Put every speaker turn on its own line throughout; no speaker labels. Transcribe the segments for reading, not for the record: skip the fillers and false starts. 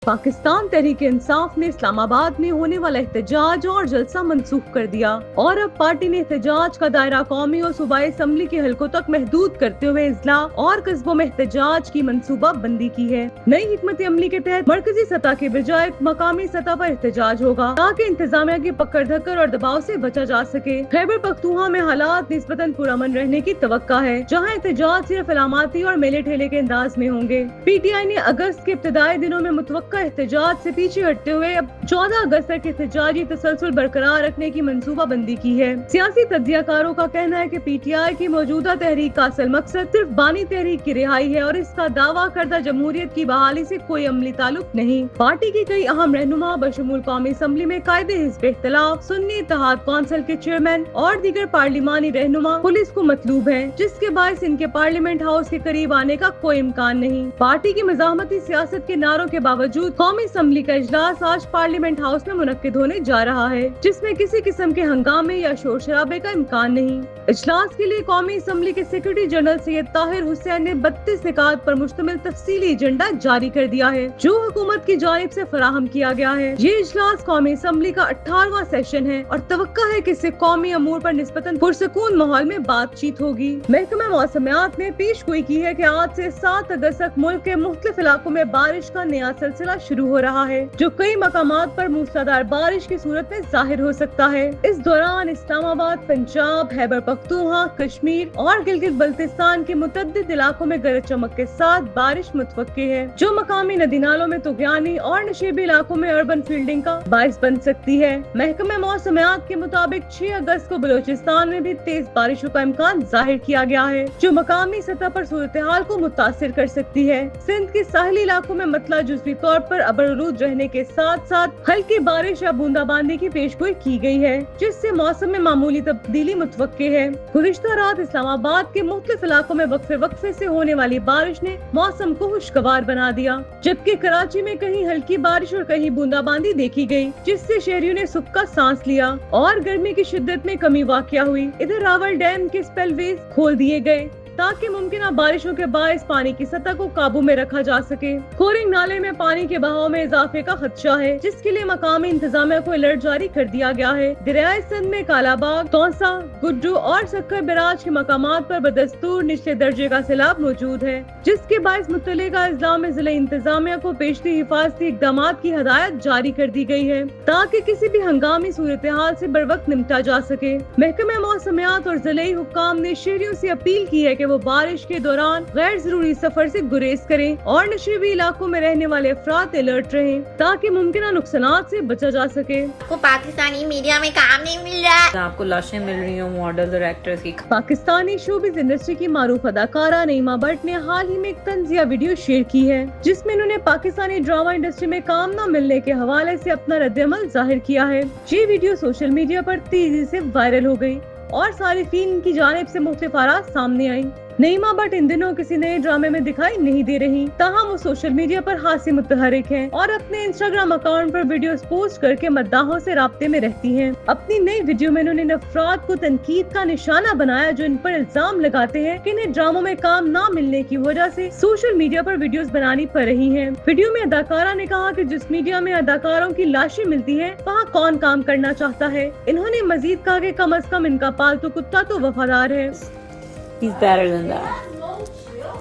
पाकिस्तान तहरीक इंसाफ ने इस्लामाबाद में होने वाला एहतजाज और जलसा मंसूख कर दिया और अब पार्टी ने एहतजाज का दायरा कौमी और सूबाई असम्बली के हलकों तक महदूद करते हुए इजला और कस्बों में एहतजाज की मंसूबा बंदी की है। नई हिकमत अमली के तहत मरकजी सतह के बजाय मकामी सतह पर एहतजाज होगा ताकि इंतजामिया की पकड़ धक्कर और दबाव से बचा जा सके। खैबर पख्तूनख्वा में हालात निस्बतन पुरअमन रहने की तवक्का है, जहाँ एहतजाज सिर्फ अलामाती और मेले ठेले के अंदाज में होंगे। PTI ने अगस्त के इब्तदाई दिनों में मुतवक्का एहतजाज से पीछे हटते हुए अब 14 अगस्त तक एहतजाजी तसलसल बरकरार रखने की मंसूबा बंदी की है। सियासी तज्जियाकारों का कहना है कि PTI की मौजूदा तहरीक का असल मकसद सिर्फ बानी तहरीक की रिहाई है और इसका दावा करदा जमहूरियत की बहाली से कोई अमली ताल्लुक नहीं। पार्टी की कई अहम रहनुमा बशमूल कौमी असम्बली में कायदे हिज़्ब इख्तिलाफ, सुन्नी इत्तेहाद कौंसिल के चेयरमैन और दीगर पार्लिमानी रहनुमा पुलिस को मतलूब है, जिसके बायस इनके पार्लियामेंट हाउस के करीब आने का कोई इम्कान नहीं। पार्टी की मज़ाहमती सियासत के नारों के बावजूद कौमी असम्बली का इजलास आज पार्लियामेंट हाउस में मुनक्किद होने जा रहा है, जिसमें किसी किस्म के हंगामे या शोर शराबे का इम्कान नहीं। इजलास के लिए कौमी असम्बली के सेक्रेटरी जनरल सैयद ताहिर हुसैन ने 32 निकात पर मुश्तमिल तफसीली एजेंडा जारी कर दिया है, जो हुकूमत की जानिब से फराहम किया गया है। ये इजलास कौमी असम्बली का 18वां सेशन है और तवक्का है कि इससे कौमी अमूर पर निस्बतन पुरसकून माहौल में बातचीत होगी। महकमा मौसमियात ने पेश गोई की है कि आज से 7 अगस्त तक मुल्क के मुख्तलिफ इलाकों में बारिश का नया सिलसिला शुरू हो रहा है, जो कई मकामात पर मूसलाधार बारिश की सूरत में जाहिर हो सकता है। इस दौरान इस्लामाबाद, पंजाब, खैबर पख्तूनख्वा, कश्मीर और गिलगित बल्तिस्तान के मुतअद्दिद इलाकों में गरज चमक के साथ बारिश मुतवक्की है, जो मकामी नदी नालों में तुगयानी और नशेबी इलाकों में अर्बन फील्डिंग का बाइस बन सकती है। महकमा मौसमियात के मुताबिक 6 अगस्त को बलोचिस्तान में भी तेज बारिशों का इम्कान जाहिर किया गया है, जो मकामी सतह पर सूरत हाल को मुतासिर कर सकती है। सिंध के साहली इलाकों में मतला जुज़वी तौर पर अबरूद रहने के साथ साथ हल्की बारिश या बूंदाबांदी की पेशगोई की गई है, जिससे मौसम में मामूली तब्दीली मुतवक्के है। गुज़िश्ता रात इस्लामाबाद के मुख्तलिफ इलाकों में वक्फे से होने वाली बारिश ने मौसम को खुशगवार बना दिया, जबकि कराची में कहीं हल्की बारिश और कहीं बूंदाबांदी देखी गई, जिससे शहरियों ने सुख का सांस लिया और गर्मी की शिद्दत में कमी वाक़या हुई। इधर रावल डैम के स्पेलवेज खोल दिए गए ताकि मुमकिन बारिशों के बायस पानी की सतह को काबू में रखा जा सके। खोरिंग नाले में पानी के बहाव में इजाफे का खदशा है, जिसके लिए मकामी इंतजामिया को अलर्ट जारी कर दिया गया है। दरियाए सिंध में कालाबाग, तौसा, गुड्डू और सक्कर बराज के मकामात पर बदस्तूर निचले दर्जे का सैलाब मौजूद है, जिसके बायस मुतल्लिका अजला में जिला इंतजामिया को पेशगी हिफाजती इकदाम की हदायत जारी कर दी गई है, ताकि किसी भी हंगामी सूरत हाल से बर वक्त निपटा जा सके। महकमा मौसमियात और जिले हुक्काम ने शहरियों से अपील की है कि वो बारिश के दौरान गैर जरूरी सफर से गुरेज करें और नशेबी इलाकों में रहने वाले अफराद अलर्ट रहें, ताकि मुमकिन नुकसानात से बचा जा सके।
आपको पाकिस्तानी मीडिया में काम नहीं मिल रहा है,
आपको लाशें मिल रही हैं मॉडल्स और एक्टर्स की।
पाकिस्तानी शोबिज़ इंडस्ट्री की मारूफ अदाकारा नईमा भट्ट ने हाल ही में एक तंजिया वीडियो शेयर की है, जिसमें उन्होंने पाकिस्तानी ड्रामा इंडस्ट्री में काम न मिलने के हवाले से अपना रद्द-ए-अमल जाहिर किया है। ये वीडियो सोशल मीडिया पर तेजी से वायरल हो गई और सारिफीन की जानिब से मुख्तलिफ आरात सामने आई। नईमा भट्ट इन दिनों किसी नए ड्रामे में दिखाई नहीं दे रही, ताहम वो सोशल मीडिया पर हासी मुतहरिक हैं और अपने इंस्टाग्राम अकाउंट पर वीडियोस पोस्ट करके मद्दाहों से राब्ते में रहती हैं। अपनी नई वीडियो में उन्होंने अफराद को तनकीद का निशाना बनाया, जो इन पर इल्जाम लगाते हैं कि इन्हें ड्रामों में काम न मिलने की वजह से सोशल मीडिया पर वीडियोस बनानी पड़ रही है। वीडियो में अदाकारा ने कहा कि जिस मीडिया में अदाकारों की लाशें मिलती है, वहाँ कौन काम करना चाहता है। इन्होंने मजीद कहा कि कम अज कम इनका पालतू कुत्ता तो वफादार है।
He's better than that.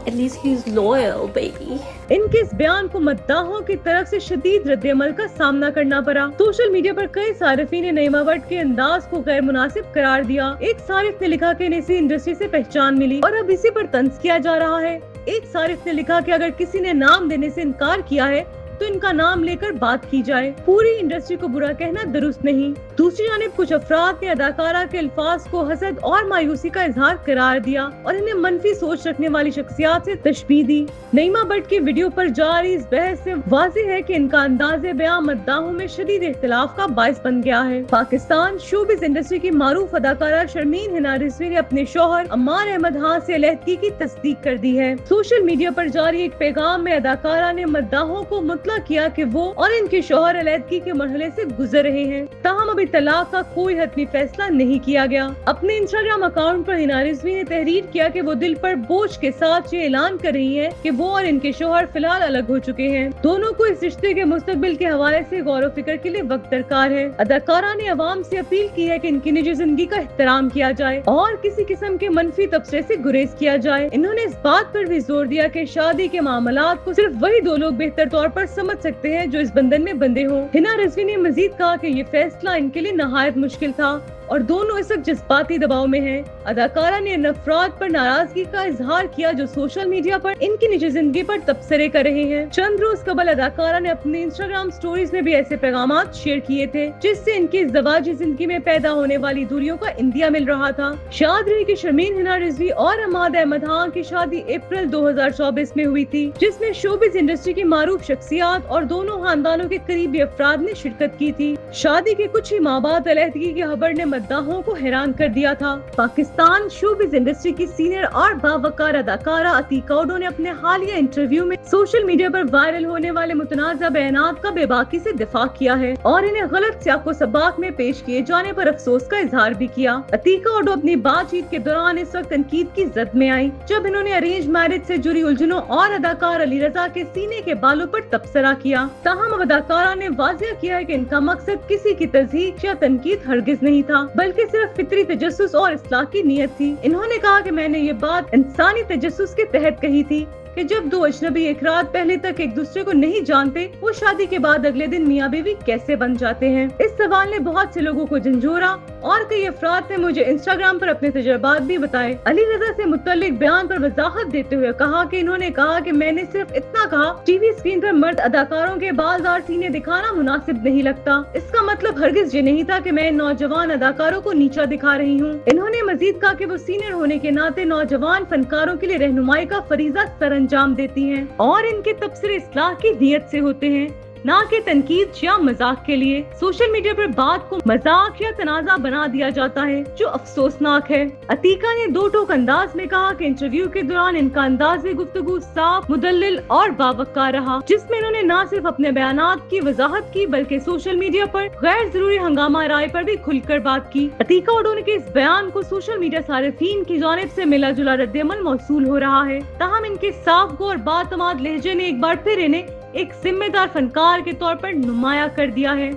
At least he's loyal, baby.
इनके इस बयान को मद्दाहों की तरफ से शदीद रद्द-ए-अमल का सामना करना पड़ा। सोशल मीडिया पर कई सारिफीन ने नईमा भट्ट के अंदाज को गैर मुनासिब करार दिया। एक सारिफ ने लिखा कि इन्हें इसी इंडस्ट्री से पहचान मिली और अब इसी पर तंज किया जा रहा है। एक सारिफ ने लिखा कि अगर किसी ने नाम देने से इनकार किया है तो इनका नाम लेकर बात की जाए, पूरी इंडस्ट्री को बुरा कहना दुरुस्त नहीं। दूसरी जानिब कुछ अफराद ने अदाकारा के अल्फाज को हसद और मायूसी का इजहार करार दिया और इन्हें मनफी सोच रखने वाली शख्सियात से तशबीह दी। नईमा भट्ट की वीडियो पर जारी इस बहस से वाज़ेह है कि इनका अंदाज़े बयां मद्दाहों में शदीद इख्तिलाफ का बाइस बन गया है। पाकिस्तान शोबिज़ इंडस्ट्री की मारूफ अदाकारा शर्मीन हिना रिजवी ने अपने शौहर अम्मार अहमद खान से अलहदगी की तस्दीक कर दी है। सोशल मीडिया पर जारी एक पैगाम में अदाकारा ने मद्दाहों को फैसला किया कि वो और इनके शौहर अलैदगी के मरहले से गुजर रहे हैं। ताहम अभी तलाक का कोई हतमी फैसला नहीं किया गया। अपने इंस्टाग्राम अकाउंट पर हिना रिजवी ने तहरीर किया कि वो दिल पर बोझ के साथ ये ऐलान कर रही है कि वो और इनके शौहर फिलहाल अलग हो चुके हैं। दोनों को इस रिश्ते के मुस्तकबिल के हवाले से गौर व फिक्र के लिए वक्त दरकार है। अदाकारा ने अवाम से अपील की है कि इनकी निजी जिंदगी का एहतराम किया जाए और किसी किस्म के मनफी तबसरे से गुरेज किया जाए। इन्होंने इस बात पर भी जोर दिया कि शादी के मामलात को सिर्फ वही दो लोग बेहतर तौर पर समझ सकते हैं जो इस बंधन में बंधे हों। हिना रिजवी ने मजीद कहा कि ये फैसला इनके लिए नहायत मुश्किल था और दोनों इस वक्त जज्बाती दबाव में हैं। अदाकारा ने इन अफराद पर नाराजगी का इजहार किया जो सोशल मीडिया पर इनकी निजी जिंदगी पर तबसरे कर रहे हैं। चंद रोज कबल अदाकारा ने अपने इंस्टाग्राम स्टोरीज में भी ऐसे पैगामात शेयर किए थे जिससे इनकी ज़वाजी जिंदगी में पैदा होने वाली दूरियों का इंदिया मिल रहा था। शाद रही कि शर्मीन हिना रिजवी और अमाद अहमद खान की शादी अप्रैल 2024 में हुई थी, जिसमें शोबिज इंडस्ट्री की मारूफ शख्सियात और दोनों खानदानों के करीबी अफराद ने शिरकत की थी। शादी के कुछ ही माह बाद अलैदगी की खबर ने मद्दाहों को हैरान कर दिया था। पाकिस्तान शोबिज इंडस्ट्री की सीनियर और बावकार अदाकारा अतीका ओडो ने अपने हालिया इंटरव्यू में सोशल मीडिया पर वायरल होने वाले मुतनाज़ा बयानात का बेबाकी से दिफा किया है और इन्हें गलत सियाको सबाक में पेश किए जाने पर अफसोस का इजहार भी किया। अतीका ओडो अपनी बातचीत के दौरान इस वक्त तनकीद की जद में आई जब इन्होंने अरेंज मैरिज से जुड़ी उलझनों और अदाकार अली रजा के सीने के बालों पर तबसरा किया। ताहम अदाकारा ने वाज़ेह किया है कि इनका मकसद किसी की तज़हीक या तनकीद हरगिज नहीं था, बल्कि सिर्फ फितरी तजस्सुस और इस्लाह की नीयत थी। इन्होंने कहा कि मैंने ये बात इंसानी तजस्सुस के तहत कही थी कि जब दो अजनबी एक रात पहले तक एक दूसरे को नहीं जानते, वो शादी के बाद अगले दिन मियाँ बीवी कैसे बन जाते हैं। इस सवाल ने बहुत से लोगों को झंझोरा और कई अफराद ने मुझे इंस्टाग्राम पर अपने तजुर्बात भी बताए। अली रजा से मुत्तलिक बयान पर वजाहत देते हुए कहा कि इन्होंने कहा कि मैंने सिर्फ इतना कहा, टीवी स्क्रीन पर मर्द अदाकारों के बालदार सीने दिखाना मुनासिब नहीं लगता। इसका मतलब हरगिज ये नहीं था कि मैं नौजवान अदाकारों को नीचा दिखा रही हूँ। इन्होंने मजीद कहा कि वो सीनियर होने के नाते नौजवान फनकारों के लिए रहनुमाई का फरीजा सरअंजाम देती हैं और इनके तबसरे इस्लाह की नीयत से होते हैं, ना कि तनकीद या मजाक के लिए। सोशल मीडिया पर बात को मजाक या तनाजा बना दिया जाता है जो अफसोसनाक है। अतीका ने दो टोक अंदाज में कहा कि इंटरव्यू के दौरान इनका अंदाज़े गुफ्तगू साफ, मुदल्लिल और बावकार रहा, जिसमें इन्होंने न सिर्फ अपने बयानात की वजाहत की बल्कि सोशल मीडिया पर गैर जरूरी हंगामा राय पर भी खुलकर बात की। अतीका ओडो के इस बयान को सोशल मीडिया सारिफीन की जानिब से मिला जुला रद्दअमल मौसूल हो रहा है। ताहम इनके साफ गो और बातमाद लहजे ने एक बार फिर इन्हें एक जिम्मेदार फनकार के तौर पर नुमाया कर दिया है।